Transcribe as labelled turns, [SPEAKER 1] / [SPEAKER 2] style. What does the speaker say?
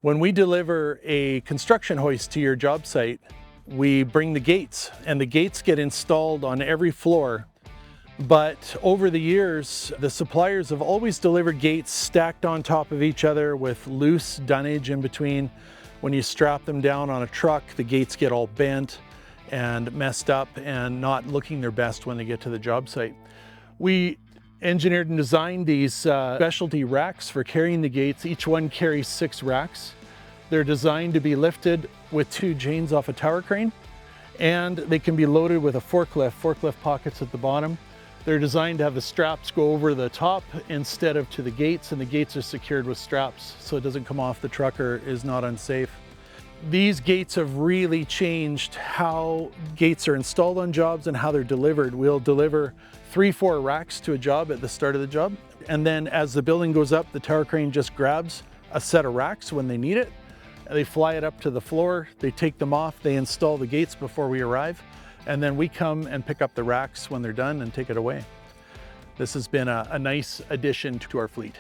[SPEAKER 1] When we deliver a construction hoist to your job site, we bring the gates, and the gates get installed on every floor. But over the years, the suppliers have always delivered gates stacked on top of each other with loose dunnage in between. When you strap them down on a truck, the gates get all bent and messed up and not looking their best when they get to the job site. We engineered and designed these specialty racks for carrying the gates. Each one carries 6 racks. They're designed to be lifted with 2 chains off a tower crane, and they can be loaded with a forklift pockets at the bottom. They're designed to have the straps go over the top instead of to the gates, and the gates are secured with straps so it doesn't come off the truck or is not unsafe. These gates have really changed how gates are installed on jobs and how they're delivered. We'll deliver 3-4 racks to a job at the start of the job, and then as the building goes up, the tower crane just grabs a set of racks when they need it. They fly it up to the floor, they take them off, they install the gates before we arrive, and then we come and pick up the racks when they're done and take it away. This has been a nice addition to our fleet.